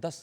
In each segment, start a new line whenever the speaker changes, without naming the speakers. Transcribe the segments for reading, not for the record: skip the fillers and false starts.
10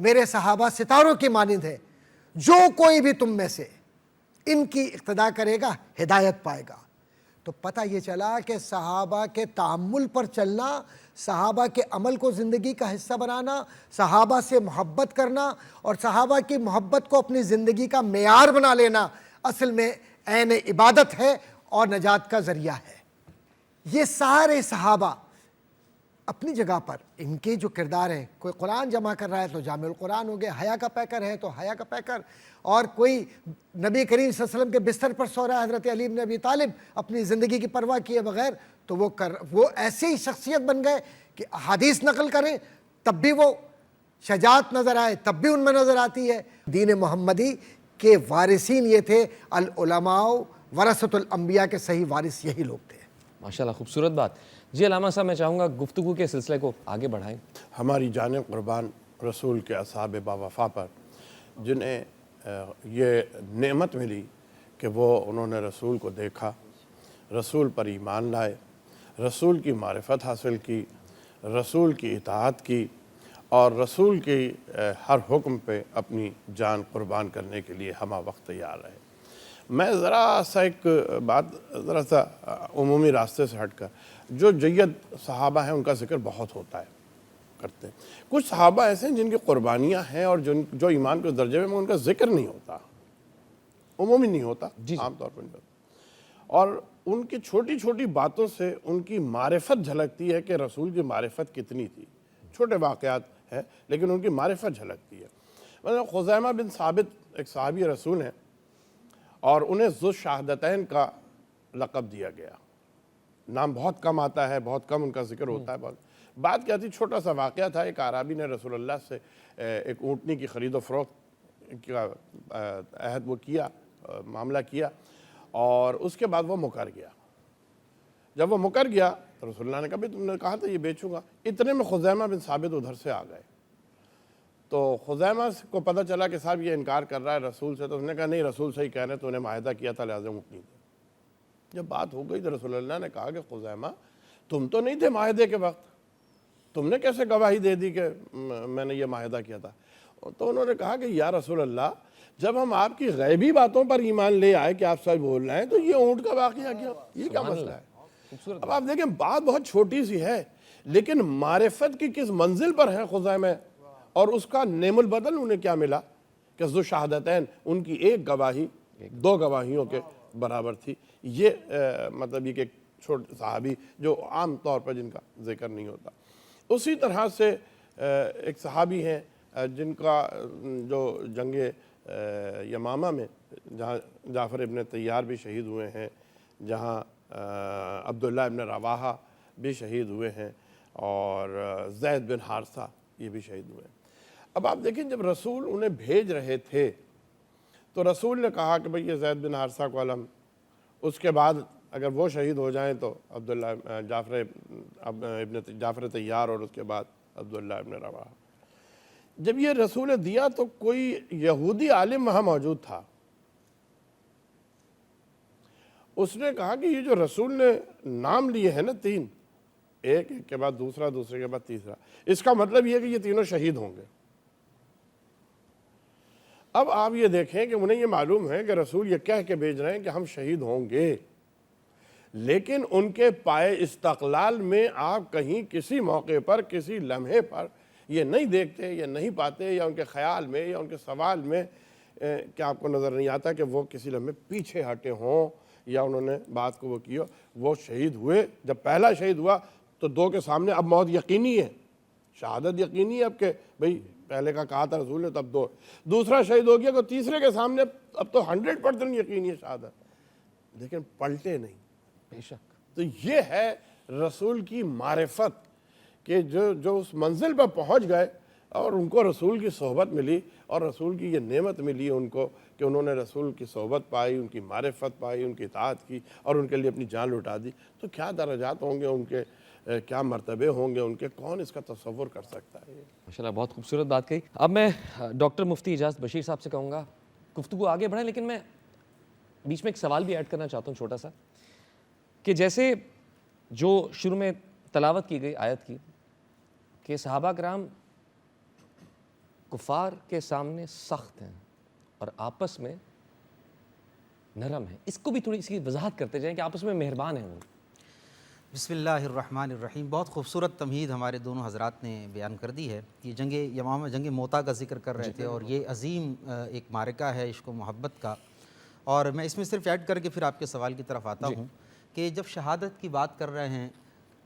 میرے صحابہ ستاروں کی مانند ہے، جو کوئی بھی تم میں سے ان کی اقتداء کرے گا ہدایت پائے گا۔ تو پتہ یہ چلا کہ صحابہ کے تعامل پر چلنا، صحابہ کے عمل کو زندگی کا حصہ بنانا، صحابہ سے محبت کرنا اور صحابہ کی محبت کو اپنی زندگی کا معیار بنا لینا اصل میں عین عبادت ہے اور نجات کا ذریعہ ہے۔ یہ سارے صحابہ اپنی جگہ پر ان کے جو کردار ہیں، کوئی قرآن جمع کر رہا ہے تو جامع القرآن ہو گیا، حیا کا پیکر ہے تو حیا کا پیکر، اور کوئی نبی کریم صلی اللہ علیہ وسلم کے بستر پر سو رہا ہے، حضرت علی بن ابی طالب اپنی زندگی کی پرواہ کیے بغیر، تو وہ ایسے ہی شخصیت بن گئے کہ احادیث نقل کریں تب بھی وہ شجاعت نظر آئے، تب بھی ان میں نظر آتی ہے۔ دین محمدی کے وارثین یہ تھے، العلماء ورثۃ الانبیاء کے صحیح وارث یہی لوگ تھے۔
ماشاءاللہ، خوبصورت بات۔ جی علامہ صاحب، میں چاہوں گا گفتگو کے سلسلے کو آگے بڑھائیں۔
ہماری جان قربان رسول کے اصحاب باوفا پر، جنہیں یہ نعمت ملی کہ انہوں نے رسول کو دیکھا، رسول پر ایمان لائے، رسول کی معرفت حاصل کی، رسول کی اطاعت کی اور رسول کی ہر حکم پہ اپنی جان قربان کرنے کے لیے ہمہ وقت تیار رہے۔ میں ذرا سا ایک بات، ذرا سا عمومی راستے سے ہٹ کر، جو جید صحابہ ہیں ان کا ذکر بہت ہوتا ہے، کرتے ہیں۔ کچھ صحابہ ایسے ہیں جن کی قربانیاں ہیں اور جو ایمان کے درجے میں ان کا ذکر نہیں ہوتا، عمومی نہیں ہوتا، عام طور پر نہیں ہوتا، اور ان کی چھوٹی چھوٹی باتوں سے ان کی معرفت جھلکتی ہے کہ رسول کی معرفت کتنی تھی۔ چھوٹے واقعات ہیں لیکن ان کی معرفت جھلکتی ہے۔ مثلا خزیمہ بن ثابت ایک صحابی رسول ہیں اور انہیں ذو الشہادتین کا لقب دیا گیا۔ نام بہت کم آتا ہے، بہت کم ان کا ذکر ہوتا ہے۔ بات کیا تھی، چھوٹا سا واقعہ تھا۔ ایک اعرابی نے رسول اللہ سے ایک اونٹنی کی خرید و فروخت کا عہد وہ کیا، معاملہ کیا، اور اس کے بعد وہ مکر گیا۔ جب وہ مکر گیا تو رسول اللہ نے کہا بھی تم نے کہا تھا یہ بیچوں گا۔ اتنے میں خزیمہ بن ثابت ادھر سے آ گئے، تو خزیمہ کو پتہ چلا کہ صاحب یہ انکار کر رہا ہے رسول سے، تو اس نے کہا نہیں، رسول صحیح کہہ رہے ہیں، تو انہیں معاہدہ کیا تھا لہٰذا اونٹنی دے۔ جب بات ہو گئی تو رسول اللہ نے کہا کہ خزیمہ تم تو نہیں تھے معاہدے کے وقت، تم نے کیسے گواہی دے دی کہ میں نے یہ معاہدہ کیا تھا؟ تو انہوں نے کہا کہ یا رسول اللہ، جب ہم آپ کی غیبی باتوں پر ایمان لے آئے کہ آپ سچ بول رہے ہیں، تو یہ اونٹ کا واقعہ کیا، یہ کیا مسئلہ ہے؟ اب آپ دیکھیں بات بہت چھوٹی سی ہے، لیکن معرفت کی کس منزل پر ہے خزیمہ، اور اس کا نعم البدل انہیں کیا ملا کہ ذو شہادتین، ان کی ایک گواہی دو گواہیوں کے برابر تھی۔ یہ مطلب یہ کہ چھوٹے صحابی جو عام طور پر جن کا ذکر نہیں ہوتا۔ اسی طرح سے ایک صحابی ہیں جن کا جو جنگ یمامہ میں جہاں جعفر ابن طیار بھی شہید ہوئے ہیں، جہاں عبداللہ ابن رواحہ بھی شہید ہوئے ہیں، اور زید بن حارثہ یہ بھی شہید ہوئے ہیں۔ اب آپ دیکھیں جب رسول انہیں بھیج رہے تھے تو رسول نے کہا کہ بھئی یہ زید بن حارثہ کو علم، اس کے بعد اگر وہ شہید ہو جائیں تو عبداللہ جعفر طیار، اور اس کے بعد عبداللہ ابن رواحہ۔ جب یہ رسول نے دیا تو کوئی یہودی عالم وہاں موجود تھا، اس نے کہا کہ یہ جو رسول نے نام لیے ہیں نا تین، ایک کے بعد دوسرا، دوسرے کے بعد تیسرا، اس کا مطلب یہ ہے کہ یہ تینوں شہید ہوں گے۔ اب آپ یہ دیکھیں کہ انہیں یہ معلوم ہے کہ رسول یہ کہہ کے بھیج رہے ہیں کہ ہم شہید ہوں گے، لیکن ان کے پائے استقلال میں آپ کہیں کسی موقع پر، کسی لمحے پر یہ نہیں دیکھتے یا نہیں پاتے، یا ان کے خیال میں یا ان کے سوال میں کہ آپ کو نظر نہیں آتا کہ وہ کسی لمحے پیچھے ہٹے ہوں یا انہوں نے بات کو وہ کیا۔ وہ شہید ہوئے، جب پہلا شہید ہوا تو دو کے سامنے اب موت یقینی ہے، شہادت یقینی ہے اب کہ بھئی پہلے کا کہا تھا رسول نے تب دو، دوسرا شہید ہو گیا تو تیسرے کے سامنے اب تو 100% یقینی ہے شہادت، لیکن پلٹے نہیں۔
بے شک۔
تو یہ ہے رسول کی معرفت کہ جو اس منزل پر پہنچ گئے اور ان کو رسول کی صحبت ملی، اور رسول کی یہ نعمت ملی ان کو کہ انہوں نے رسول کی صحبت پائی، ان کی معرفت پائی، ان کی اطاعت کی اور ان کے لیے اپنی جان لٹا دی، تو کیا درجات ہوں گے ان کے، کیا مرتبے ہوں گے ان کے، کون اس کا تصور کر سکتا ہے؟
ماشاءاللہ بہت خوبصورت بات کہی۔ اب میں ڈاکٹر مفتی اجازت بشیر صاحب سے کہوں گا گفتگو آگے بڑھائیں، لیکن میں بیچ میں ایک سوال بھی ایڈ کرنا چاہتا ہوں چھوٹا سا، کہ جیسے جو شروع میں تلاوت کی گئی آیت کی کہ صحابہ کرام کفار کے سامنے سخت ہیں اور آپس میں نرم ہیں. اس کو بھی تھوڑی اس کی وضاحت کرتے جائیں کہ آپس میں مہربان ہیں وہ.
بسم اللہ الرحمن الرحیم. بہت خوبصورت تمہید ہمارے دونوں حضرات نے بیان کر دی ہے. یہ جنگ یمامہ، جنگ موتا کا ذکر کر رہے تھے، اور یہ عظیم ایک معرکہ ہے عشق و محبت کا. اور میں اس میں صرف ایڈ کر کے پھر آپ کے سوال کی طرف آتا ہوں کہ جب شہادت کی بات کر رہے ہیں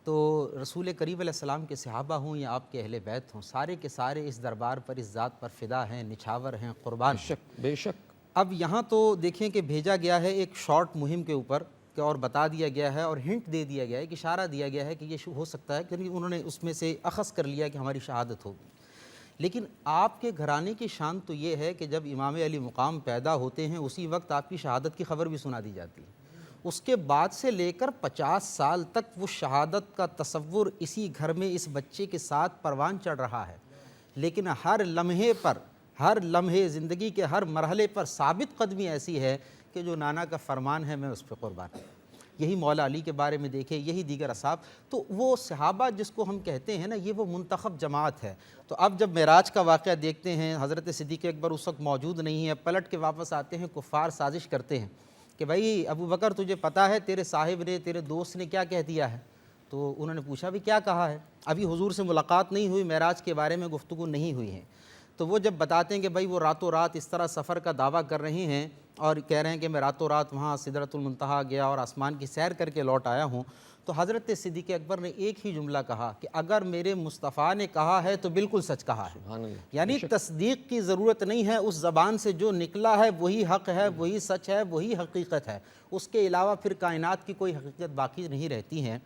تو رسول کریم علیہ السلام کے صحابہ ہوں یا آپ کے اہل بیت ہوں، سارے کے سارے اس دربار پر، اس ذات پر فدا ہیں، نچھاور ہیں، قربان ہیں.
بے شک.
اب یہاں تو دیکھیں کہ بھیجا گیا ہے ایک شارٹ مہم کے اوپر کہ اور بتا دیا گیا ہے اور ہنٹ دے دیا گیا ہے، کہ اشارہ دیا گیا ہے کہ یہ ہو سکتا ہے کہ انہوں نے اس میں سے اخذ کر لیا کہ ہماری شہادت ہوگی. لیکن آپ کے گھرانے کی شان تو یہ ہے کہ جب امام علی مقام پیدا ہوتے ہیں اسی وقت آپ کی شہادت کی خبر بھی سنا دی جاتی ہے. اس کے بعد سے لے کر 50 سال تک وہ شہادت کا تصور اسی گھر میں اس بچے کے ساتھ پروان چڑھ رہا ہے. لیکن ہر لمحے پر، ہر لمحے زندگی کے ہر مرحلے پر ثابت قدمی ایسی ہے کہ جو نانا کا فرمان ہے میں اس پہ قربان ہوں. یہی مولا علی کے بارے میں دیکھیں، یہی دیگر اصحاب. تو وہ صحابہ جس کو ہم کہتے ہیں نا، یہ وہ منتخب جماعت ہے. تو اب جب معراج کا واقعہ دیکھتے ہیں، حضرت صدیق اکبر اس وقت موجود نہیں ہے، پلٹ کے واپس آتے ہیں، کفار سازش کرتے ہیں کہ بھائی ابو بکر تجھے پتہ ہے تیرے صاحب نے، تیرے دوست نے کیا کہہ دیا ہے؟ تو انہوں نے پوچھا بھی کیا کہا ہے؟ ابھی حضور سے ملاقات نہیں ہوئی، معراج کے بارے میں گفتگو نہیں ہوئی ہے. تو وہ جب بتاتے ہیں کہ بھائی وہ راتوں رات اس طرح سفر کا دعویٰ کر رہے ہیں اور کہہ رہے ہیں کہ میں راتوں رات وہاں سدرۃ المنتہا گیا اور آسمان کی سیر کر کے لوٹ آیا ہوں، تو حضرت صدیق اکبر نے ایک ہی جملہ کہا کہ اگر میرے مصطفیٰ نے کہا ہے تو بالکل سچ کہا ہے.
سبحان اللہ.
یعنی تصدیق کی ضرورت نہیں ہے، اس زبان سے جو نکلا ہے وہی حق ہے، وہی سچ ہے، وہی حقیقت ہے. اس کے علاوہ پھر کائنات کی کوئی حقیقت باقی نہیں رہتی ہے.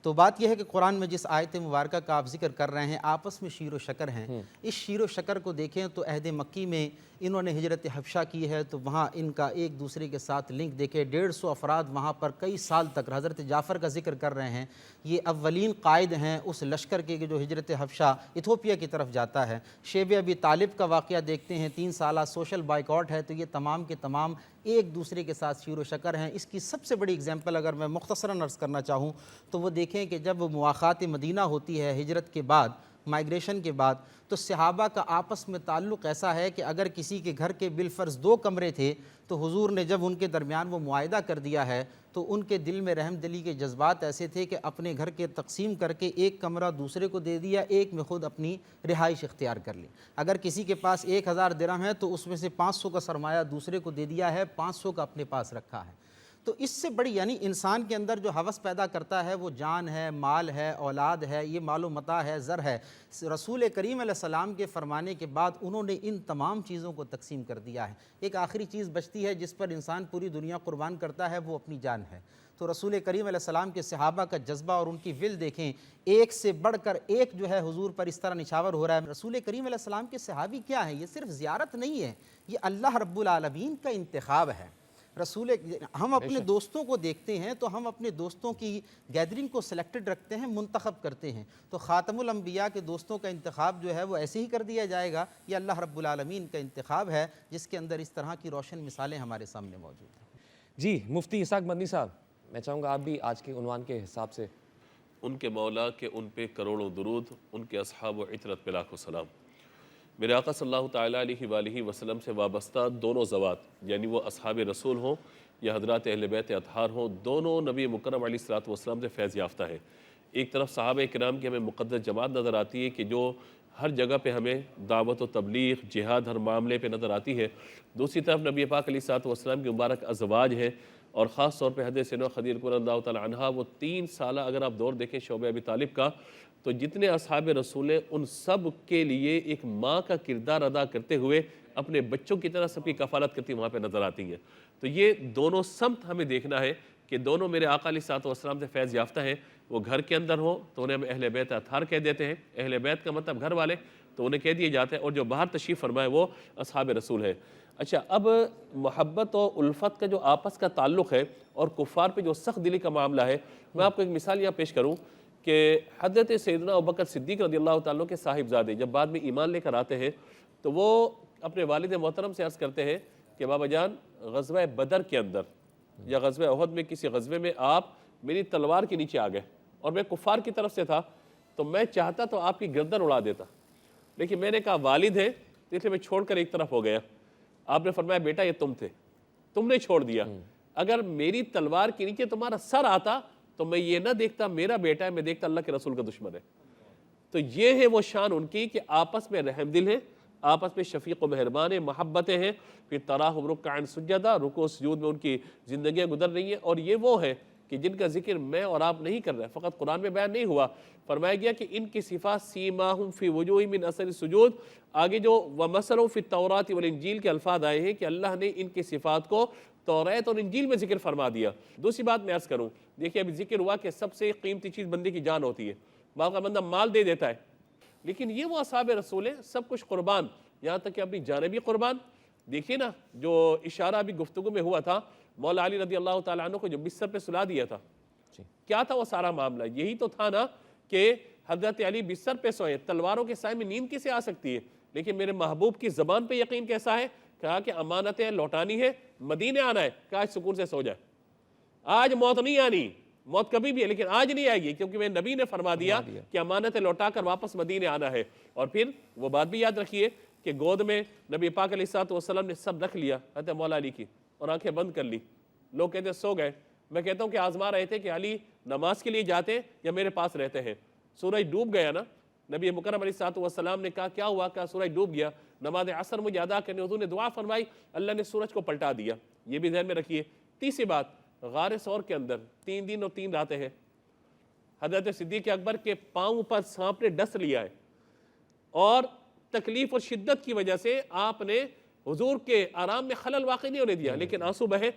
تو بات یہ ہے کہ قرآن میں جس آیت مبارکہ کا آپ ذکر کر رہے ہیں، آپس میں شیر و شکر ہیں. اس شیر و شکر کو دیکھیں تو عہد مکی میں انہوں نے ہجرت حبشہ کی ہے، تو وہاں ان کا ایک دوسرے کے ساتھ لنک دیکھیں. 150 افراد وہاں پر کئی سال تک، حضرت جعفر کا ذکر کر رہے ہیں، یہ اولین قائد ہیں اس لشکر کے جو ہجرت حبشہ ایتھوپیا کی طرف جاتا ہے. شیب ابی طالب کا واقعہ دیکھتے ہیں، 3 سالہ سوشل بائیکاٹ ہے، تو یہ تمام کے تمام ایک دوسرے کے ساتھ شیر و شکر ہیں. اس کی سب سے بڑی اگزامپل اگر میں مختصراً عرض کرنا چاہوں تو وہ دیکھیں کہ جب مواخات مدینہ ہوتی ہے ہجرت کے بعد، مائیگریشن کے بعد، تو صحابہ کا آپس میں تعلق ایسا ہے کہ اگر کسی کے گھر کے بالفرض 2 کمرے تھے تو حضور نے جب ان کے درمیان وہ معاہدہ کر دیا ہے تو ان کے دل میں رحم دلی کے جذبات ایسے تھے کہ اپنے گھر کے تقسیم کر کے ایک کمرہ دوسرے کو دے دیا، ایک میں خود اپنی رہائش اختیار کر لی. اگر کسی کے پاس 1000 درہم ہے تو اس میں سے 500 کا سرمایہ دوسرے کو دے دیا ہے، 500 کا اپنے پاس رکھا ہے. تو اس سے بڑی، یعنی انسان کے اندر جو ہوس پیدا کرتا ہے وہ جان ہے، مال ہے، اولاد ہے، یہ مال و متاع ہے، زر ہے. رسول کریم علیہ السلام کے فرمانے کے بعد انہوں نے ان تمام چیزوں کو تقسیم کر دیا ہے. ایک آخری چیز بچتی ہے جس پر انسان پوری دنیا قربان کرتا ہے، وہ اپنی جان ہے. تو رسول کریم علیہ السلام کے صحابہ کا جذبہ اور ان کی ول دیکھیں، ایک سے بڑھ کر ایک جو ہے حضور پر اس طرح نچھاور ہو رہا ہے. رسول کریم علیہ السلام کے صحابی کیا ہیں؟ یہ صرف زیارت نہیں ہے، یہ اللہ رب العالمین کا انتخاب ہے. ہم اپنے دوستوں کو دیکھتے ہیں تو ہم اپنے دوستوں کی گیدرنگ کو سلیکٹڈ رکھتے ہیں، منتخب کرتے ہیں. تو خاتم الانبیاء کے دوستوں کا انتخاب جو ہے وہ ایسے ہی کر دیا جائے گا. یہ اللہ رب العالمین کا انتخاب ہے جس کے اندر اس طرح کی روشن مثالیں ہمارے سامنے موجود ہیں.
جی مفتی اسحاق مدنی صاحب، میں چاہوں گا آپ بھی آج کے عنوان کے حساب سے.
ان کے مولا کہ ان پہ کروڑوں درود، ان کے اصحاب و عطرت پہ لاکھوں سلام. میرے آقا صلی اللہ تعالیٰ علیہ وآلہ وسلم سے وابستہ دونوں ذوات، یعنی وہ اصحاب رسول ہوں یا حضرات اہل بیت اطہار ہوں، دونوں نبی مکرم علیہ الصلوۃ والسلام سے فیض یافتہ ہیں. ایک طرف صحابہ کرام کی ہمیں مقدس جماعت نظر آتی ہے کہ جو ہر جگہ پہ ہمیں دعوت و تبلیغ، جہاد ہر معاملے پہ نظر آتی ہے. دوسری طرف نبی پاک علیہ الصلوۃ والسلام کی مبارک ازواج ہیں، اور خاص طور پہ حضرت سیدنا خدیجہ رضی اللہ تعالیٰ عنہا، وہ 3 سالہ اگر آپ دور دیکھیں شعب ابی طالب کا، تو جتنے اصحاب رسول ہیں ان سب کے لیے ایک ماں کا کردار ادا کرتے ہوئے اپنے بچوں کی طرح سب کی کفالت کرتی وہاں پہ نظر آتی ہیں. تو یہ دونوں سمت ہمیں دیکھنا ہے کہ دونوں میرے آقا علیہ الصلوۃ والسلام سے فیض یافتہ ہیں. وہ گھر کے اندر ہوں تو انہیں ہم اہل بیت اطہار کہہ دیتے ہیں، اہل بیت کا مطلب گھر والے، تو انہیں کہہ دیے جاتے ہیں، اور جو باہر تشریف فرمائے وہ اصحاب رسول ہے. اچھا، اب محبت و الفت کا جو آپس کا تعلق ہے اور کفار پہ جو سخت دلی کا معاملہ ہے، میں آپ کو ایک مثال یہاں پیش کروں کہ حضرت سیدنا ابوبکر صدیق رضی اللہ تعالیٰ کے صاحبزادے جب بعد میں ایمان لے کر آتے ہیں تو وہ اپنے والد محترم سے عرض کرتے ہیں کہ بابا جان، غزوہ بدر کے اندر یا غزوہ احد میں کسی غزوے میں آپ میری تلوار کے نیچے آ گئے اور میں کفار کی طرف سے تھا، تو میں چاہتا تو آپ کی گردن اڑا دیتا، لیکن میں نے کہا والد ہے تو اس لیے میں چھوڑ کر ایک طرف ہو گیا. آپ نے فرمایا بیٹا یہ تم تھے, تم نے چھوڑ دیا. اگر میری تلوار کے نیچے تمہارا سر آتا تو میں یہ نہ دیکھتا میرا بیٹا ہے, میں دیکھتا اللہ کے رسول کا دشمن ہے. تو یہ ہے وہ شان ان کی کہ آپس میں رحم دل ہیں, آپس میں شفیق و مہربان ہیں, محبتیں ہیں. پھر تراہم رکعا سجدا, رکوع سجود میں ان کی زندگیاں گزر رہی ہیں. اور یہ وہ ہے کہ جن کا ذکر میں اور آپ نہیں کر رہے, فقط قرآن میں بیان نہیں ہوا. فرمایا گیا کہ ان کی صفات سیماہم فی وجوہہم من اثر السجود. آگے جو ومثلہم فی التوراۃ والانجیل کے الفاظ آئے ہیں کہ اللہ نے ان کی صفات کو توریت اور انجیل میں ذکر فرما دیا. دوسری بات میں عرض کروں, دیکھیے ابھی ذکر ہوا کہ سب سے قیمتی چیز بندے کی جان ہوتی ہے. بعض کا بندہ مال دے دیتا ہے, لیکن یہ وہ اصحاب رسول ہیں, سب کچھ قربان, یہاں تک کہ اپنی جانیں بھی قربان. دیکھیے نا جو اشارہ ابھی گفتگو میں ہوا تھا, مولا علی رضی اللہ تعالیٰ عنہ کو جو بستر پہ سلا دیا تھا, کیا تھا وہ سارا معاملہ؟ یہی تو تھا نا کہ حضرت علی بستر پہ سوئے, تلواروں کے سائے میں نیند کیسے آ سکتی ہے, لیکن میرے محبوب کی زبان پہ یقین کیسا ہے, کہا کہ امانتیں لوٹانی ہے, مدینے آنا ہے, کہا آج سکون سے سو جائے, آج موت نہیں آنی, موت کبھی بھی ہے لیکن آج نہیں آئے گی, کیونکہ میں نبی نے فرما دیا کہ امانتیں لوٹا کر واپس مدینے آنا ہے. اور پھر وہ بات بھی یاد رکھیے کہ گود میں نبی پاک علیہ الصلوۃ والسلام نے سب رکھ لیا حضرت مولا علی کی, اور آنکھیں بند کر لی. لوگ کہتے ہیں سو گئے, میں کہتا ہوں کہ آزما رہے تھے کہ علی نماز کے لیے جاتے یا میرے پاس رہتے ہیں. سورج ڈوب گیا نا, نبی مکرم علیہ الصلوۃ والسلام نے کہا کیا ہوا, کہا سورج ڈوب گیا, نماز عصر مجھے ادا کرنے, حضور نے دعا فرمائی, اللہ نے سورج کو پلٹا دیا. یہ بھی ذہن میں رکھیے. تیسری بات, غار ثور کے اندر 3 دن اور 3 راتیں ہیں. حضرت صدیق اکبر کے پاؤں پر سانپ نے ڈس لیا ہے, اور تکلیف اور شدت کی وجہ سے آپ نے حضور کے آرام میں خلل واقع نہیں ہونے دیا, لیکن آنسو بہے.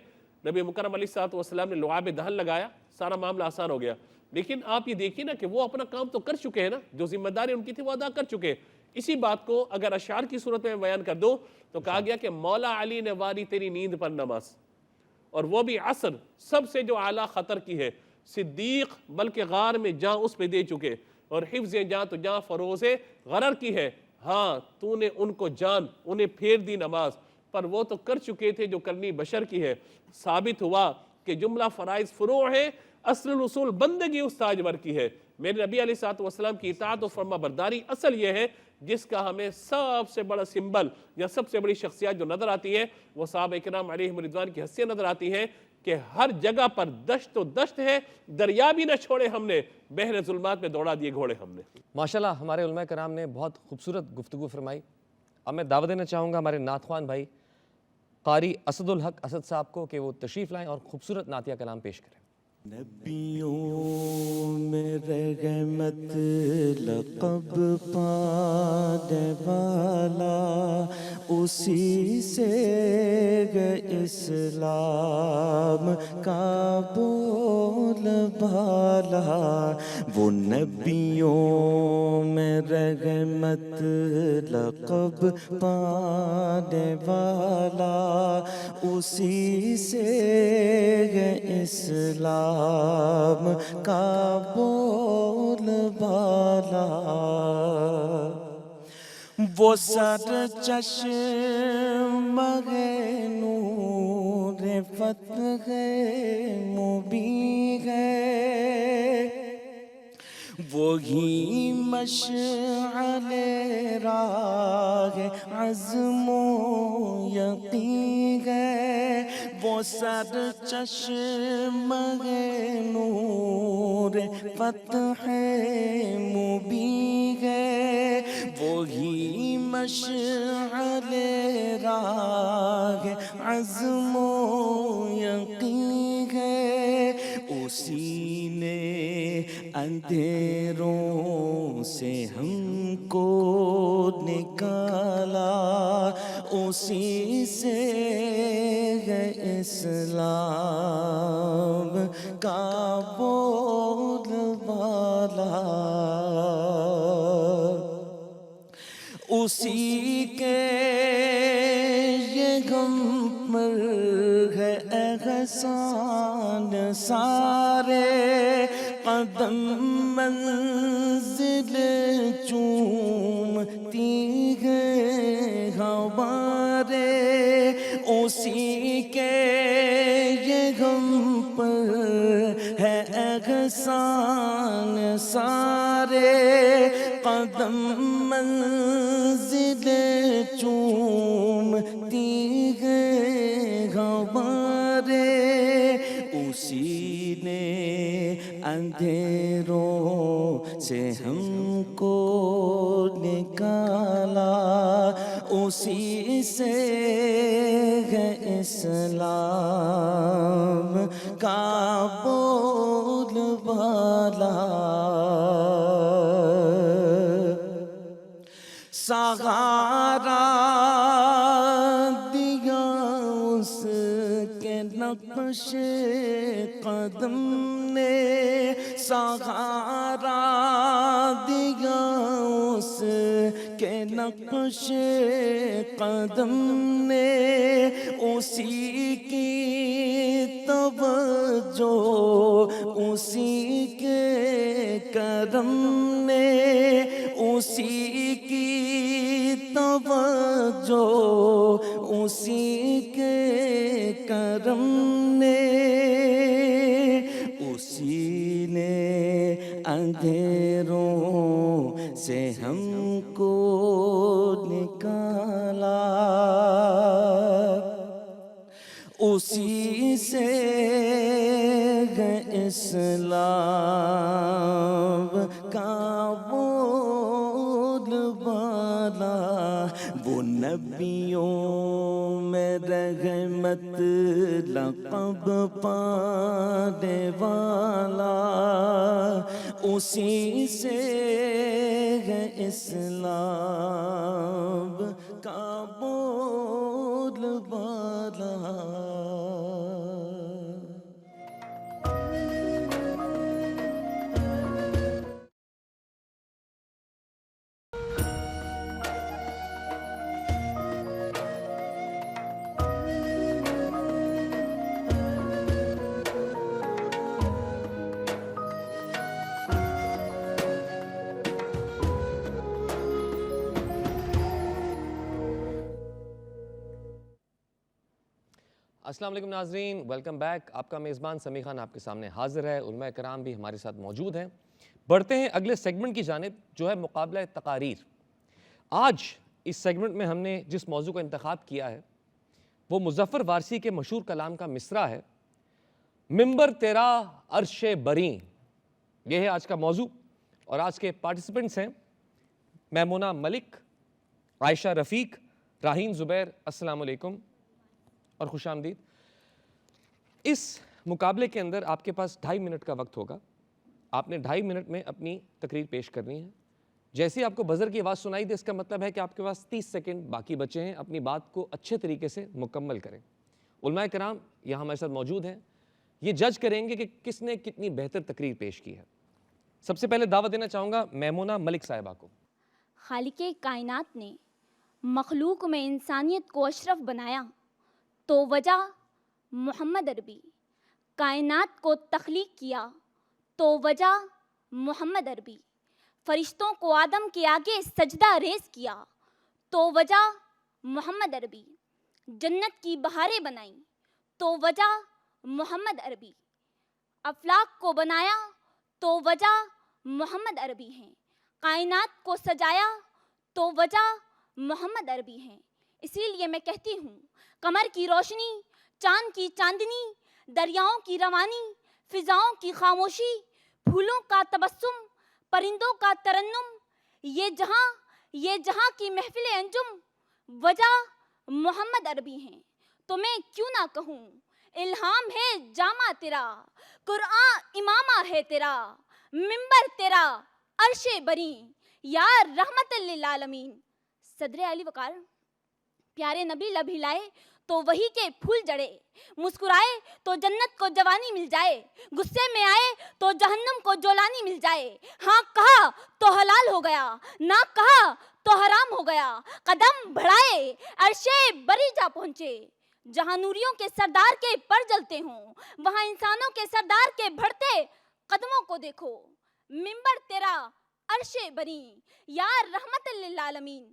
نبی مکرم علیہ الصلوۃ والسلام نے لعاب دہن لگایا, سارا معاملہ آسان ہو گیا. لیکن آپ یہ دیکھیے نا کہ وہ اپنا کام تو کر چکے ہیں نا, جو ذمہ داری ان کی تھی وہ ادا کر چکے ہیں. اسی بات کو اگر اشعار کی صورت میں بیان کر دو تو کہا گیا کہ مولا علی نے واری تیری نیند پر نماز, اور وہ بھی عصر, سب سے جو اعلیٰ خطر کی ہے. صدیق بلکہ غار میں جاں اس پہ دے چکے, اور حفظ جاں تو جاں فروز غرر کی ہے. ہاں تو نے ان کو جان, انہیں پھیر دی نماز, پر وہ تو کر چکے تھے جو کرنی بشر کی ہے. ثابت ہوا کہ جملہ فرائض فروع ہے, اصل الاصول بندگی اس تاجور کی ہے. میرے نبی علیہ الصلوۃ والسلام کی اطاعت و فرما برداری اصل یہ ہے جس کا ہمیں سب سے بڑا سمبل یا سب سے بڑی شخصیت جو نظر آتی ہے وہ صحابہ کرام علیہم رضوان کی حیثیت نظر آتی ہے کہ ہر جگہ پر دشت و دشت ہے, دریا بھی نہ چھوڑے ہم نے, بحر ظلمات میں دوڑا دیے گھوڑے ہم نے.
ماشاءاللہ ہمارے علماء کرام نے بہت خوبصورت گفتگو فرمائی. اب میں دعوت دینا چاہوں گا ہمارے نعت خوان بھائی قاری اسد الحق اسد صاحب کو کہ وہ تشریف لائیں اور خوبصورت نعتیہ کلام پیش کریں.
نبیوں میں رحمت لقب پانے والا, اسی سے اسلام کا بول بالا. وہ نبیوں میں رحمت لقب پانے والا, اسی سے اسلام کا بول بالا. وہ سر چشم نور فتح مبین ہے, وہی مشعل راہ عزم و یقین ہے. وہ سر چشم نور فتح مبین ہے, وہی مشعل راہ عزم و یقین ہے. اسی نے اندھیروں سے ہم کو نکالا, اسی سے اسلام کا بول بالا. اسی کے یہ غم پر ہے احسان سارے, قدم منزل چومتی ہے ہمارے. اسی کے یہ غم پر ہے احسان سارے, قدم منزل چومتی ہے ہمارے، اسی نے اندھیروں سے ہم کو نکالا، اسی سے ہے اسلام کا بول بالا۔ سہارا دیا اس کے نقش قدم نے، سہارا دیا اس کے نقش قدم نے، اسی کی توجہ اسی کے کرم نے، اسی کی توجہ اسی کے کرم نے، اسی نے اندھیروں سے ہم کو نکالا، اسی سے ہے اسلام کا بول بالا۔ وہ نبیوں میں رحمت لقب پانے والا، اسی سے ہے اسلام کا بول بالا۔
السلام علیکم ناظرین، ویلکم بیک۔ آپ کا میزبان سمیع خان آپ کے سامنے حاضر ہے، علماء کرام بھی ہمارے ساتھ موجود ہیں۔ بڑھتے ہیں اگلے سیگمنٹ کی جانب جو ہے مقابلہ تقاریر۔ آج اس سیگمنٹ میں ہم نے جس موضوع کا انتخاب کیا ہے وہ مظفر وارثی کے مشہور کلام کا مصرع ہے، ممبر تیرا عرش بریں۔ یہ ہے آج کا موضوع، اور آج کے پارٹیسپنٹس ہیں میمونہ ملک، عائشہ رفیق، راہین زبیر۔ السلام علیکم اور خوش آمدید۔ اس مقابلے کے اندر آپ کے پاس 2.5 منٹ کا وقت ہوگا۔ آپ نے 2.5 منٹ میں اپنی تقریر پیش کرنی ہے۔ جیسے ہی آپ کو بزر کی آواز سنائی دے، اس کا مطلب ہے کہ آپ کے پاس 30 سیکنڈ باقی بچے ہیں، اپنی بات کو اچھے طریقے سے مکمل کریں۔ علماء کرام یہاں ہمارے ساتھ موجود ہیں، یہ جج کریں گے کہ کس نے کتنی بہتر تقریر پیش کی ہے۔ سب سے پہلے دعوت دینا چاہوں گا میمونہ ملک صاحبہ کو۔
خالق کائنات نے مخلوق میں انسانیت کو اشرف بنایا تو وجہ محمد عربی، کائنات کو تخلیق کیا تو وجہ محمد عربی، فرشتوں کو آدم کے آگے سجدہ ریز کیا تو وجہ محمد عربی، جنت کی بہاریں بنائیں تو وجہ محمد عربی، افلاک کو بنایا تو وجہ محمد عربی ہیں، کائنات کو سجایا تو وجہ محمد عربی ہیں۔ اسی لیے میں کہتی ہوں، قمر کی روشنی، چاند کی چاندنی، دریاؤں کی روانی، فضاؤں کی خاموشی، پھولوں کا تبسم، پرندوں کا ترنم، یہ جہاں کی محفل انجم، وجہ محمد عربی ہیں۔ تو میں کیوں نہ کہوں، الہام ہے جامع تیرا، قرآن امامہ ہے تیرا، ممبر تیرا عرش بریں، یا رحمت للعالمین۔ صدر علی وقار، پیارے نبی لب ہلائے تو وہی کے پھول جڑے، مسکرائے تو جنت کو جوانی مل جائے، غصے میں آئے تو جہنم کو جولانی مل جائے، ہاں کہا تو حلال ہو گیا، نہ کہا تو حرام ہو گیا، قدم بڑھائے عرش بری جا پہنچے، جہاں نوریوں کے سردار کے پر جلتے ہوں، وہاں انسانوں کے سردار کے بڑھتے قدموں کو دیکھو، ممبر تیرا عرش بریں، یا رحمت للعالمین۔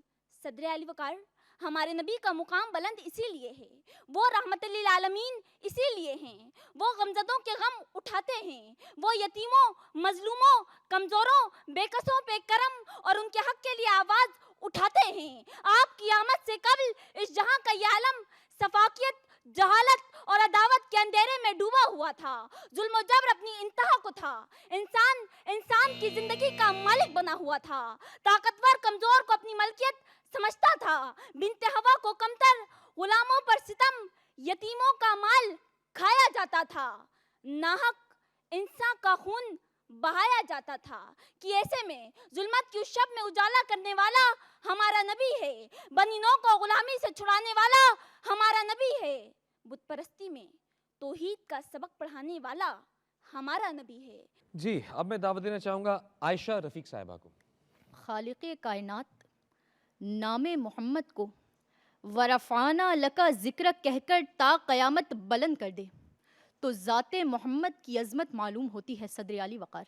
صدر علی وقار، ہمارے نبی کا مقام بلند اسی لیے ہے، وہ رحمت للعالمین اسی لیے ہیں، وہ غمزدوں کے غم اٹھاتے ہیں، وہ یتیموں، مظلوموں، کمزوروں، بے کسوں پہ کرم اور ان کے حق کے لیے آواز اٹھاتے ہیں۔ آپ کی آمد سے قبل اس جہاں کا یہ عالم سفاکیت، جہالت اور عداوت کے اندھیرے میں ڈوبا ہوا تھا، ظلم و جبر اپنی انتہا کو تھا، انسان کی زندگی کا مالک بنا ہوا تھا، طاقتور کمزور کو اپنی ملکیت سمجھتا تھا، بنت ہوا کو کمتر، غلاموں پر ستم، یتیموں کا مال کھایا جاتا تھا، ناحق انسان کا خون بہایا جاتا تھا، کہ ایسے میں ظلمت کی اس شب میں اجالا کرنے والا ہمارا نبی ہے، بنی نوح کو غلامی سے چھڑانے والا ہمارا نبی ہے، بت پرستی میں توحید کا سبق پڑھانے والا ہمارا نبی ہے۔
جی اب میں دعوت دینا چاہوں گا عائشہ رفیق صاحبہ کو۔
خالق کائنات نام محمد کو ورفعنا لکا ذکر کہہ کر تا قیامت بلند کر دے تو ذات محمد کی عظمت معلوم ہوتی ہے صدر علی وقار۔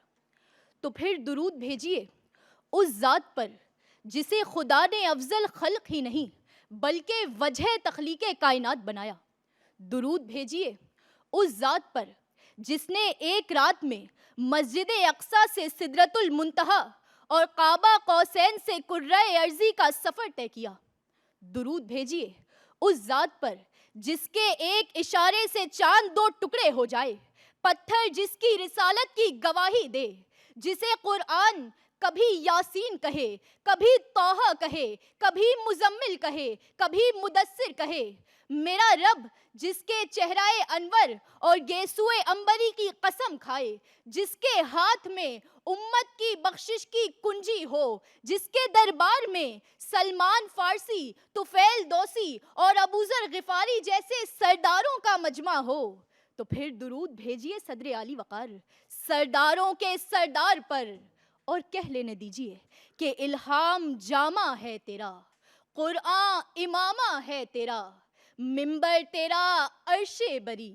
تو پھر درود بھیجیے اس ذات پر جسے خدا نے افضل خلق ہی نہیں بلکہ وجہ تخلیق کائنات بنایا۔ درود بھیجیے اس ذات پر جس نے ایک رات میں مسجد اقصیٰ سے سدرۃ المنتہا اور کعبہ قوسین سے کرۂ ارضی کا سفر طے کیا۔ درود بھیجیے اس ذات پر جس کے ایک اشارے سے چاند دو ٹکڑے ہو جائے، پتھر جس کی رسالت کی گواہی دے، جسے قرآن کبھی یاسین کہے، کبھی طٰہٰ کہے، کبھی مزمل کہے، کبھی مدثر کہے۔ میرا رب جس کے چہرہ انور اور گیسوئے عنبری کی قسم کھائے، جس کے ہاتھ میں امت کی بخشش کی کنجی ہو، جس کے دربار میں سلمان فارسی، طفیل دوسی اور ابوذر غفاری جیسے سرداروں کا مجمع ہو، تو پھر درود بھیجیے صدر علی وقار سرداروں کے سردار پر، اور کہہ لینے دیجیے کہ الہام جامع ہے تیرا، قرآن امامہ ہے تیرا، منبر تیرا عرش بری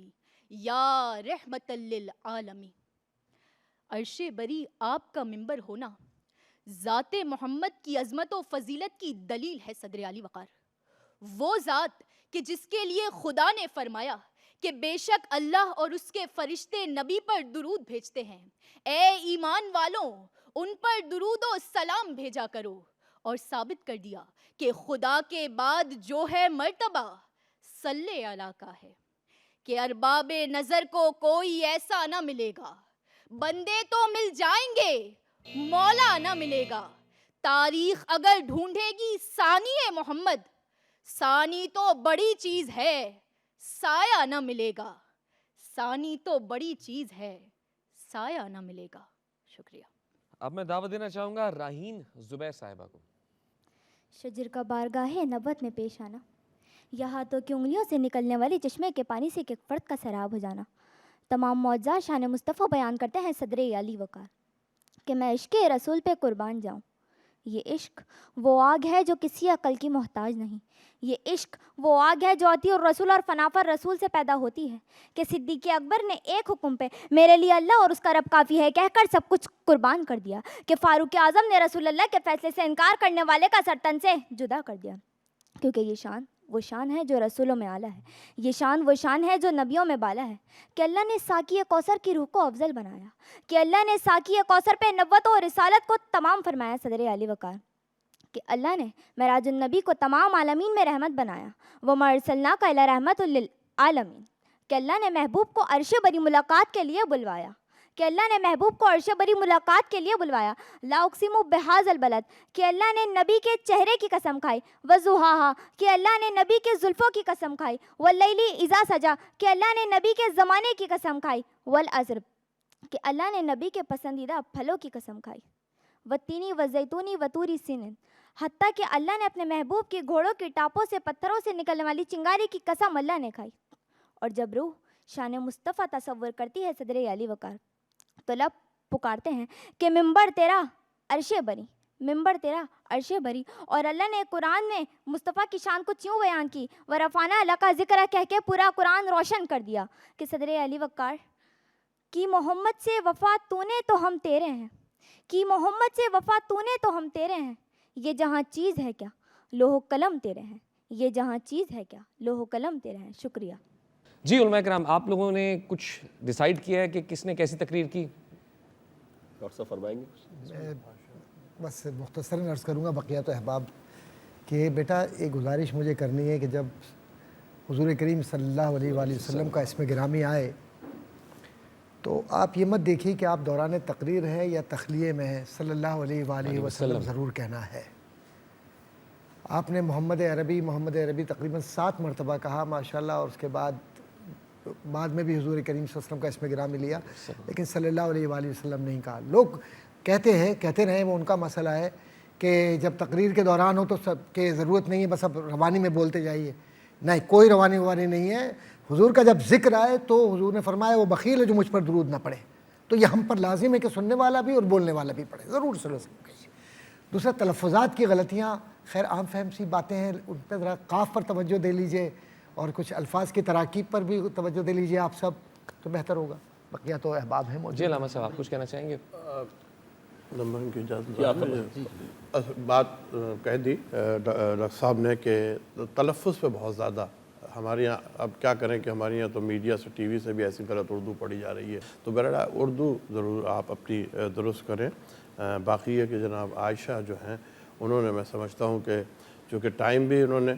یا رحمت للعالمین۔ عرش بری آپ کا منبر ہونا ذات محمد کی عظمت و فضیلت کی دلیل ہے صدر علی وقار۔ وہ ذات کہ جس کے لیے خدا نے فرمایا کہ بے شک اللہ اور اس کے فرشتے نبی پر درود بھیجتے ہیں، اے ایمان والوں ان پر درود و سلام بھیجا کرو، اور ثابت کر دیا کہ خدا کے بعد جو ہے مرتبہ صلی علی کا ہے، کہ ارباب نظر کو کوئی ایسا نہ ملے گا، بندے تو مل جائیں گے مولا نہ ملے گا، تاریخ اگر ڈھونڈے گی ثانی محمد، ثانی تو بڑی چیز ہے سایہ نہ ملے گا، ثانی تو بڑی چیز ہے سایہ نہ ملے گا۔ شکریہ۔
اب میں دعوت دینا چاہوں گا راہین زبیر صاحبہ کو۔
شجر کا بارگاہ نبوت میں پیش آنا، یا ہاتھوں کی انگلیوں سے نکلنے والی چشمے کے پانی سے ایک فرد کا سیراب ہو جانا، تمام معجزات شان مصطفیٰ بیان کرتے ہیں صدر علی وقار کہ میں عشق رسول پہ قربان جاؤں۔ یہ عشق وہ آگ ہے جو کسی عقل کی محتاج نہیں، یہ عشق وہ آگ ہے جو عطی الرسول اور فنافر رسول سے پیدا ہوتی ہے، کہ صدیق اکبر نے ایک حکم پہ میرے لیے اللہ اور اس کا رب کافی ہے کہہ کر سب کچھ قربان کر دیا، کہ فاروق اعظم نے رسول اللہ کے فیصلے سے انکار کرنے والے کا سر تن سے جدا کر دیا، کیونکہ یہ شان وہ شان ہے جو رسولوں میں اعلیٰ ہے، یہ شان وہ شان ہے جو نبیوں میں بالا ہے، کہ اللہ نے ساقی کوثر کی روح کو افضل بنایا، کہ اللہ نے ساقی کوثر پہ نبوت و رسالت کو تمام فرمایا صدر علی وقار، کہ اللہ نے معراج النبی کو تمام عالمین میں رحمت بنایا، وَمَا أَرْسَلْنَاكَ إِلَّا رَحْمَةً لِلْعَالَمِينَ، کہ اللہ نے محبوب کو عرش بری ملاقات کے لیے بلوایا، کہ اللہ نے محبوب کو عرش بری ملاقات کے لیے بلوایا، لا اقسم بہذا البلد، کہ اللہ نے نبی کے چہرے کی قسم کھائی، وضحاها، کہ اللہ نے نبی کے زلفوں کی قسم کھائی، واللیل اذا سجا، کہ اللہ نے نبی کے زمانے کی قسم کھائی، والعصر، کہ اللہ نے نبی کے پسندیدہ پھلوں کی قسم کھائی، والتین والزیتون وطور سینین، حتیٰ کہ اللہ نے اپنے محبوب کی گھوڑوں کی ٹاپوں سے پتھروں سے نکلنے والی چنگاری کی قسم اللہ نے کھائی۔ اور جب روح شان مصطفیٰ تصور کرتی ہے صدر علی وقار تو لب پکارتے ہیں کہ منبر تیرا عرش بری، منبر تیرا عرش بری، اور اللہ نے قرآن میں مصطفیٰ کی شان کو یوں بیان کی، ورفعنا لک ذکر کہہ کے پورا قرآن روشن کر دیا کہ صدر علی وقار کی محمد سے وفا تو نے تو ہم تیرے ہیں، کی محمد سے وفا تو نے تو ہم تیرے ہیں، یہ جہاں چیز ہے کیا لوح و قلم تیرے ہیں، یہ جہاں چیز ہے کیا، لوح و قلم تیرے ہیں. شکریہ.
جی علماء کرام، آپ لوگوں نے کچھ ڈیسائیڈ کیا ہے کہ کس نے کیسی تقریر کی؟
ڈاکٹر صاحب فرمائیں گے؟
میں بس مختصراً عرض کروں گا بقیہ احباب کہ بیٹا ایک گزارش مجھے کرنی ہے کہ جب حضور کریم صلی اللہ علیہ وآلہ وسلم کا اسم گرامی آئے تو آپ یہ مت دیکھیے کہ آپ دوران تقریر ہے یا تخلیے میں ہے، صلی اللہ علیہ وآلہ وسلم ضرور کہنا ہے. آپ نے محمد عربی تقریباً 7 مرتبہ کہا ماشاءاللہ، اور اس کے بعد میں بھی حضور کریم صلی اللہ علیہ وسلم کا اسم گرامی لیا، لیکن صلی اللہ علیہ وآلہ وسلم نہیں کہا. لوگ کہتے رہے، وہ ان کا مسئلہ ہے کہ جب تقریر کے دوران ہو تو سب کے ضرورت نہیں ہے، بس اب روانی میں بولتے جائیے. نہیں، کوئی روانی نہیں ہے. حضور کا جب ذکر آئے تو حضور نے فرمایا وہ بخیل ہے جو مجھ پر درود نہ پڑھے. تو یہ ہم پر لازم ہے کہ سننے والا بھی اور بولنے والا بھی پڑھے، ضرور صلی اللہ علیہ وسلم کہیے. دوسرا، تلفظات کی غلطیاں خیر عام فہم سی باتیں ہیں، ان پہ ذرا قاف پر توجہ دے لیجئے اور کچھ الفاظ کی تراکیب پر بھی توجہ دے لیجئے آپ سب، تو بہتر ہوگا. بقیہ تو احباب ہیں موجود.
جی علامہ صاحب، آپ کچھ کہنا چاہیں گے؟
نمبر کی اجازت بات کہہ دی ڈاکٹر صاحب نے کہ تلفظ پہ بہت زیادہ ہمارے یہاں، اب کیا کریں کہ ہمارے یہاں تو میڈیا سے، ٹی وی سے بھی ایسی غلط اردو پڑھی جا رہی ہے. تو بہرحال اردو ضرور آپ اپنی درست کریں. باقی ہے کہ جناب عائشہ جو ہیں انہوں نے، میں سمجھتا ہوں کہ چونکہ ٹائم بھی انہوں نے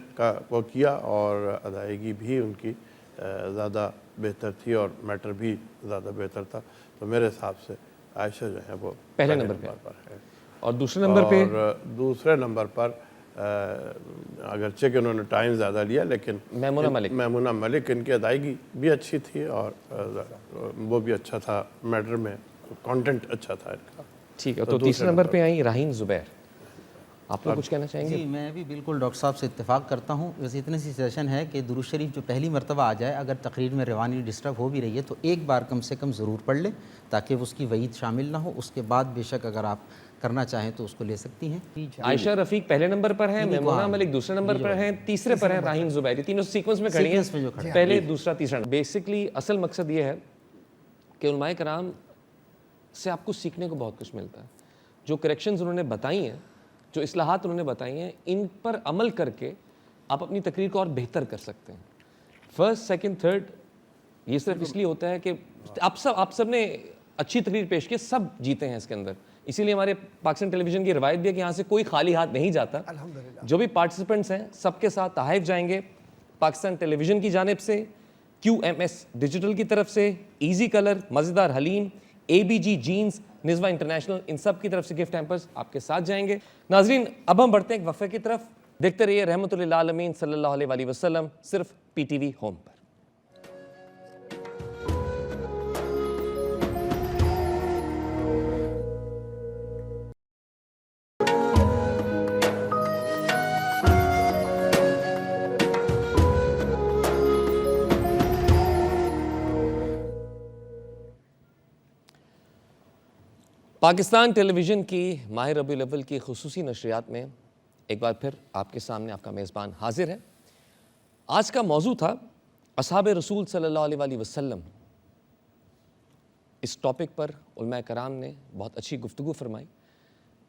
وہ کیا اور ادائیگی بھی ان کی زیادہ بہتر تھی اور میٹر بھی زیادہ بہتر تھا، تو میرے حساب سے عائشہ جو ہیں وہ
پہلے نمبر
پر ہے.
اور دوسرے نمبر پہ؟
اور دوسرے نمبر پر اگرچہ کہ انہوں نے ٹائم زیادہ لیا، لیکن میمونہ ملک ان کی ادائیگی بھی اچھی تھی اور وہ بھی اچھا تھا، میٹر میں کانٹینٹ اچھا تھا ان کا.
ٹھیک ہے، تو تیسرے نمبر پہ آئیں راہین زبیر. آپ لوگ کچھ کہنا چاہیں گے؟
جی میں بھی بالکل ڈاکٹر صاحب سے اتفاق کرتا ہوں. بس اتنی سی سیشن ہے کہ درود شریف جو پہلی مرتبہ آ جائے، اگر تقریر میں روانی ڈسٹرب ہو بھی رہی ہے تو ایک بار کم سے کم ضرور پڑھ لیں تاکہ اس کی وعید شامل نہ ہو. اس کے بعد بے شک اگر آپ کرنا چاہیں تو اس کو لے سکتی ہیں.
عائشہ رفیق پہلے نمبر پر ہیں، میمونہ ملک دوسرے نمبر پر ہیں، تیسرے پر ہیں راہین زبیر. یہ تینوں سیکوینس میں کھڑی ہیں، پہلے، دوسرا، تیسرا. بیسکلی اصل مقصد یہ ہے کہ علماء کرام سے آپ کو سیکھنے کو بہت کچھ ملتا ہے. جو کریکشنز انہوں نے بتائی ہیں، جو اصلاحات انہوں نے بتائی ہیں، ان پر عمل کر کے آپ اپنی تقریر کو اور بہتر کر سکتے ہیں. فرسٹ، سیکنڈ، تھرڈ یہ صرف اس لیے ہوتا ہے کہ آپ سب نے اچھی تقریر پیش کی، سب جیتے ہیں اس کے اندر. اسی لیے ہمارے پاکستان ٹیلی ویژن کی روایت بھی ہے کہ یہاں سے کوئی خالی ہاتھ نہیں جاتا. جو بھی پارٹیسپینٹس ہیں سب کے ساتھ تحائف جائیں گے پاکستان ٹیلی ویژن کی جانب سے، QMS ڈیجیٹل کی طرف سے، ایزی کلر، مزیدار حلیم، ABG جینز، نزوہ انٹرنیشنل، ان سب کی طرف سے گفٹ ہیمپرز آپ کے ساتھ جائیں گے. ناظرین اب ہم بڑھتے ہیں ایک وقفے کی طرف. دیکھتے رہیے رحمت للعالمین صلی اللہ علیہ وآلہ وسلم، صرف PTV ہوم پر. پاکستان ٹیلی ویژن کی ماہ ربیع الاول کی خصوصی نشریات میں ایک بار پھر آپ کے سامنے آپ کا میزبان حاضر ہے. آج کا موضوع تھا اصحاب رسول صلی اللہ علیہ وآلہ وسلم. اس ٹاپک پر علماء کرام نے بہت اچھی گفتگو فرمائی،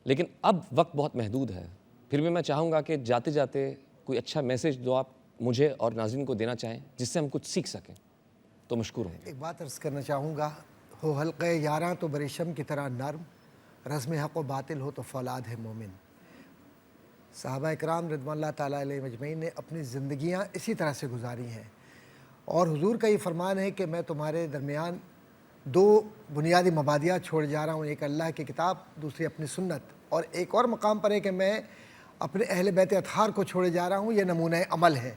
لیکن اب وقت بہت محدود ہے. پھر بھی میں چاہوں گا کہ جاتے جاتے کوئی اچھا میسیج جو آپ مجھے اور ناظرین کو دینا چاہیں جس سے ہم کچھ سیکھ سکیں تو مشکور ہوں.
ایک بات عرض کرنا چاہوں گا، ہو حلقہ یاراں تو بریشم کی طرح نرم، رزم حق و باطل ہو تو فولاد ہے مومن. صحابہ اکرام رضوان اللہ تعالیٰ علیہ مجمعین نے اپنی زندگیاں اسی طرح سے گزاری ہیں، اور حضور کا یہ فرمان ہے کہ میں تمہارے درمیان 2 بنیادی مبادیات چھوڑ جا رہا ہوں، ایک اللہ کی کتاب، دوسری اپنی سنت. اور ایک اور مقام پر ہے کہ میں اپنے اہل بیت اطہار کو چھوڑے جا رہا ہوں، یہ نمونہ عمل ہے.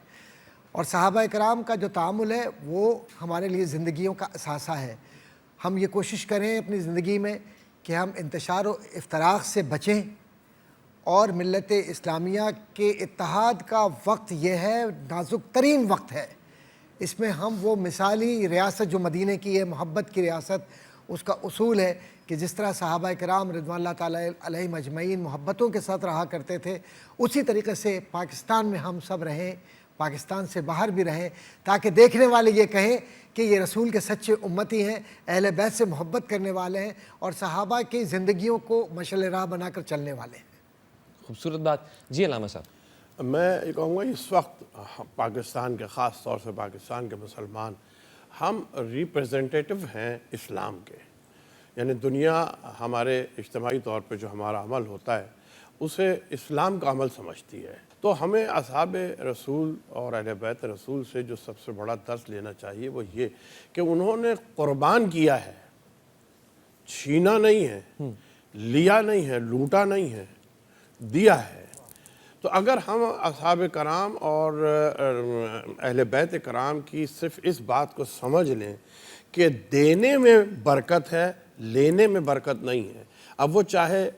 اور صحابہ اکرام کا جو تعامل ہے وہ ہمارے لیے زندگیوں کا اثاثہ ہے. ہم یہ کوشش کریں اپنی زندگی میں کہ ہم انتشار و افتراق سے بچیں، اور ملت اسلامیہ کے اتحاد کا وقت یہ ہے، نازک ترین وقت ہے. اس میں ہم وہ مثالی ریاست جو مدینہ کی ہے، محبت کی ریاست، اس کا اصول ہے کہ جس طرح صحابہ کرام رضوان اللہ تعالیٰ علیہ مجمعین محبتوں کے ساتھ رہا کرتے تھے، اسی طریقے سے پاکستان میں ہم سب رہیں، پاکستان سے باہر بھی رہیں، تاکہ دیکھنے والے یہ کہیں کہ یہ رسول کے سچے امتی ہیں، اہل بیت سے محبت کرنے والے ہیں، اور صحابہ کی زندگیوں کو مشعل راہ بنا کر چلنے والے ہیں.
خوبصورت بات. جی علامہ صاحب.
میں یہ کہوں گا اس وقت پاکستان کے، خاص طور سے پاکستان کے مسلمان، ہم ریپریزنٹیٹو ہیں اسلام کے، یعنی دنیا ہمارے اجتماعی طور پہ جو ہمارا عمل ہوتا ہے اسے اسلام کا عمل سمجھتی ہے. تو ہمیں اصحاب رسول اور اہل بیت رسول سے جو سب سے بڑا درس لینا چاہیے وہ یہ کہ انہوں نے قربان کیا ہے، چھینا نہیں ہے، لیا نہیں ہے، لوٹا نہیں ہے، دیا ہے. تو اگر ہم اصحاب کرام اور اہل بیت کرام کی صرف اس بات کو سمجھ لیں کہ دینے میں برکت ہے، لینے میں برکت نہیں ہے، اب وہ چاہے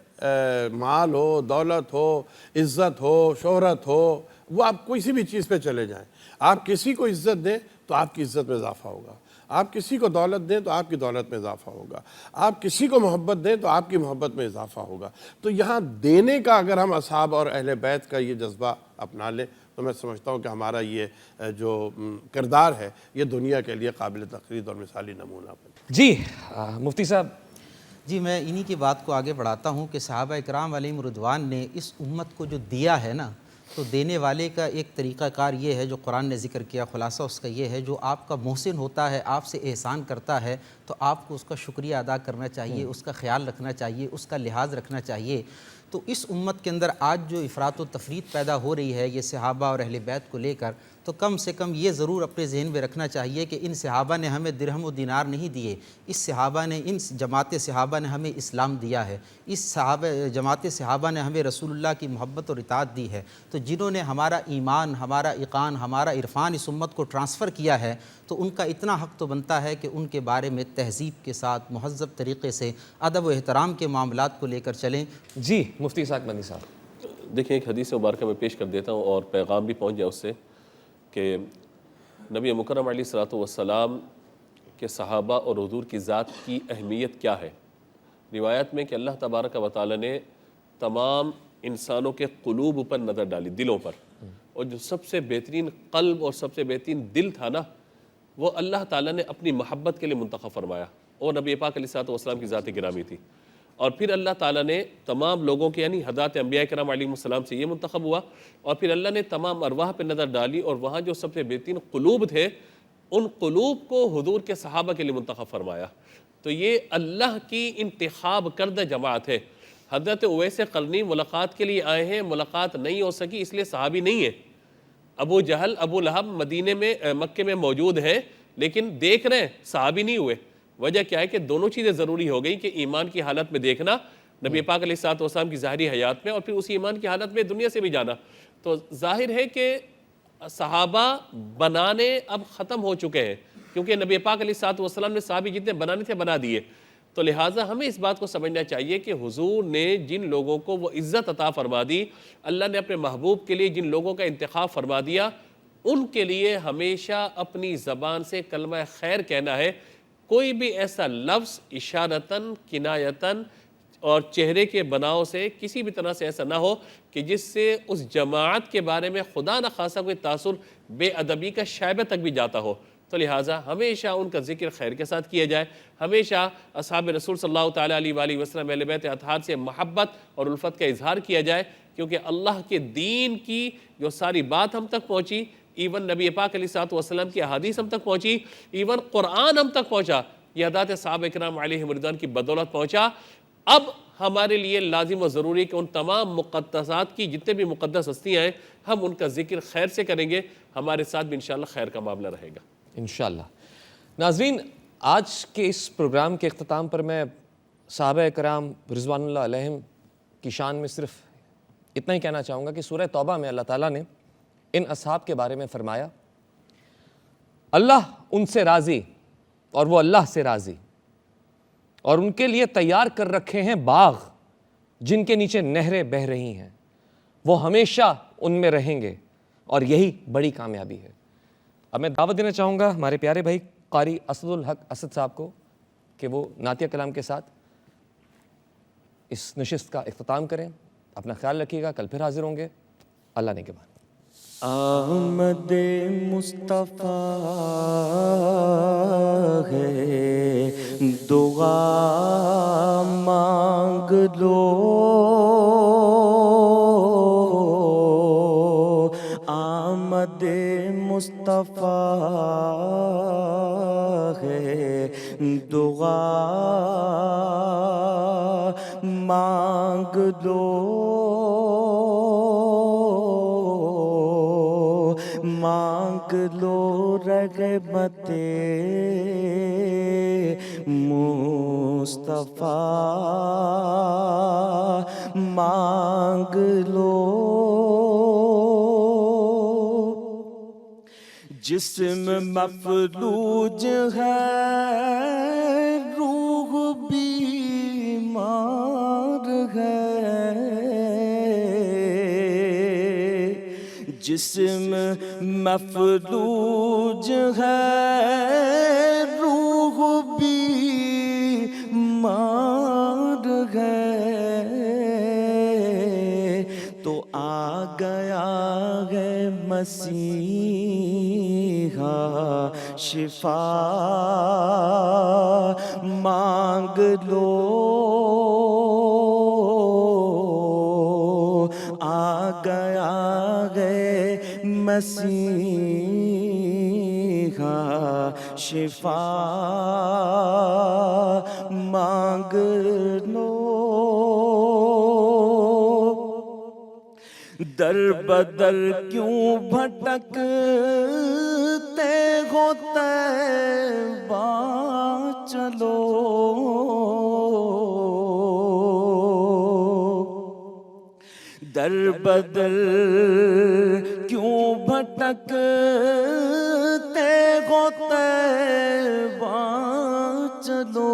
مال ہو، دولت ہو، عزت ہو، شہرت ہو، وہ آپ کسی بھی چیز پہ چلے جائیں، آپ کسی کو عزت دیں تو آپ کی عزت میں اضافہ ہوگا، آپ کسی کو دولت دیں تو آپ کی دولت میں اضافہ ہوگا، آپ کسی کو محبت دیں تو آپ کی محبت میں اضافہ ہوگا. تو یہاں دینے کا اگر ہم اصحاب اور اہل بیت کا یہ جذبہ اپنا لیں تو میں سمجھتا ہوں کہ ہمارا یہ جو کردار ہے یہ دنیا کے لیے قابل تقلید اور مثالی نمونہ بنے.
جی مفتی صاحب.
جی میں انہی کی بات کو آگے بڑھاتا ہوں کہ صحابہ اکرام علیہم رضوان نے اس امت کو جو دیا ہے نا، تو دینے والے کا ایک طریقہ کار یہ ہے جو قرآن نے ذکر کیا، خلاصہ اس کا یہ ہے، جو آپ کا محسن ہوتا ہے، آپ سے احسان کرتا ہے تو آپ کو اس کا شکریہ ادا کرنا چاہیے، اس کا خیال رکھنا چاہیے، اس کا لحاظ رکھنا چاہیے. تو اس امت کے اندر آج جو افراط و تفریط پیدا ہو رہی ہے یہ صحابہ اور اہل بیت کو لے کر، تو کم سے کم یہ ضرور اپنے ذہن میں رکھنا چاہیے کہ ان صحابہ نے ہمیں درہم و دینار نہیں دیے، ان جماعت صحابہ نے ہمیں اسلام دیا ہے، جماعت صحابہ نے ہمیں رسول اللہ کی محبت اور اطاعت دی ہے. تو جنہوں نے ہمارا ایمان، ہمارا ایقان، ہمارا عرفان اس امت کو ٹرانسفر کیا ہے، تو ان کا اتنا حق تو بنتا ہے کہ ان کے بارے میں تہذیب کے ساتھ مہذب طریقے سے ادب و احترام کے معاملات کو لے کر چلیں.
جی مفتی اسحاق مدنی صاحب.
دیکھیں ایک حدیث مبارکہ میں پیش کر دیتا ہوں اور پیغام بھی پہنچ جائے اس سے کہ نبی مکرم علیہ الصلوۃ والسلام کے صحابہ اور حضور کی ذات کی اہمیت کیا ہے. روایت میں کہ اللہ تبارک و تعالی نے تمام انسانوں کے قلوب پر نظر ڈالی، دلوں پر، اور جو سب سے بہترین قلب اور سب سے بہترین دل تھا نا، وہ اللہ تعالیٰ نے اپنی محبت کے لیے منتخب فرمایا، اور نبی پاک علیہ الصلوۃ والسلام کی ذات گرامی تھی. اور پھر اللہ تعالیٰ نے تمام لوگوں کے یعنی حضرات انبیاء کرام علیہ السلام سے یہ منتخب ہوا، اور پھر اللہ نے تمام ارواح پہ نظر ڈالی اور وہاں جو سب سے بہترین قلوب تھے ان قلوب کو حضور کے صحابہ کے لیے منتخب فرمایا. تو یہ اللہ کی انتخاب کردہ جماعت ہے. حضرت اویس قرنی ملاقات کے لیے آئے ہیں، ملاقات نہیں ہو سکی اس لیے صحابی نہیں ہے. ابو جہل، ابو لہب مدینے میں مکے میں موجود ہیں لیکن دیکھ رہے ہیں، صحابی نہیں ہوئے. وجہ کیا ہے کہ دونوں چیزیں ضروری ہو گئی کہ ایمان کی حالت میں دیکھنا نبی پاک علیہ الصلوۃ والسلام کی ظاہری حیات میں، اور پھر اسی ایمان کی حالت میں دنیا سے بھی جانا. تو ظاہر ہے کہ صحابہ بنانے اب ختم ہو چکے ہیں کیونکہ نبی پاک علیہ الصلوۃ والسلام نے صحابی جتنے بنانے تھے بنا دیے. تو لہٰذا ہمیں اس بات کو سمجھنا چاہیے کہ حضور نے جن لوگوں کو وہ عزت عطا فرما دی، اللہ نے اپنے محبوب کے لیے جن لوگوں کا انتخاب فرما دیا، ان کے لیے ہمیشہ اپنی زبان سے کلمہ خیر کہنا ہے. کوئی بھی ایسا لفظ اشارتاً، کنایتاً اور چہرے کے بناؤ سے کسی بھی طرح سے ایسا نہ ہو کہ جس سے اس جماعت کے بارے میں خدا نخواستہ کوئی تاثر بے ادبی کا شائبہ تک بھی جاتا ہو. تو لہٰذا ہمیشہ ان کا ذکر خیر کے ساتھ کیا جائے، ہمیشہ اصحاب رسول صلی اللہ تعالیٰ علیہ وآلہ وسلم اہل بیت اطہار سے محبت اور الفت کا اظہار کیا جائے، کیونکہ اللہ کے دین کی جو ساری بات ہم تک پہنچی، ایون نبی پاک علیہ الصلوۃ والسلام کی احادیث ہم تک پہنچی، ایون قرآن ہم تک پہنچا، یہ حضرات صحابہ کرام علیہم رضوان کی بدولت پہنچا. اب ہمارے لیے لازم و ضروری کہ ان تمام مقدسات کی جتنے بھی مقدس ہستیاں ہیں ہم ان کا ذکر خیر سے کریں گے، ہمارے ساتھ بھی انشاءاللہ خیر کا معاملہ رہے گا
انشاءاللہ. ناظرین، آج کے اس پروگرام کے اختتام پر میں صحابہ کرام رضوان اللہ علیہم کی شان میں صرف اتنا ہی کہنا چاہوں گا کہ سورہ توبہ میں اللہ تعالیٰ نے ان اصحاب کے بارے میں فرمایا، اللہ ان سے راضی اور وہ اللہ سے راضی، اور ان کے لیے تیار کر رکھے ہیں باغ جن کے نیچے نہریں بہہ رہی ہیں، وہ ہمیشہ ان میں رہیں گے، اور یہی بڑی کامیابی ہے. اب میں دعوت دینا چاہوں گا ہمارے پیارے بھائی قاری اسد الحق اسد صاحب کو کہ وہ نعتیہ کلام کے ساتھ اس نشست کا اختتام کریں. اپنا خیال رکھیے گا، کل پھر حاضر ہوں گے. اللہ نگہبان.
آمد مصطفیٰ ہے، دعا مانگ لو. آمد مصطفیٰ ہے دعا مانگ لو مانگ لو رغبت مصطفیٰ مانگ لو جسم مفلوج ہے روح بیمار ہے جسم مفلوج ہے روح بیمار ہے تو آ گیا ہے مسیحا شفا مانگ لو آ گیا ہے مسیحا شفا مانگ لو در بدر کیوں بھٹکتے ہو طیبہ چلو در بدر کیوں بھٹکتے ہو طیبہ چلو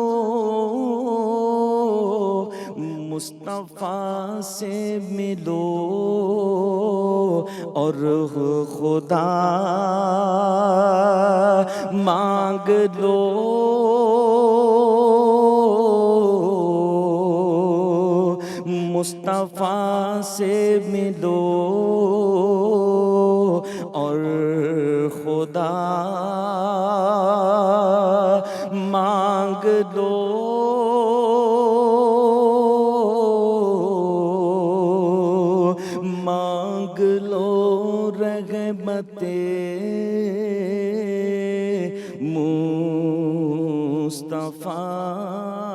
مصطفیٰ سے ملو اور خدا مانگ لو مصطفیٰ سے ملو اور خدا مانگ لو مانگ لو رغبت مصطفیٰ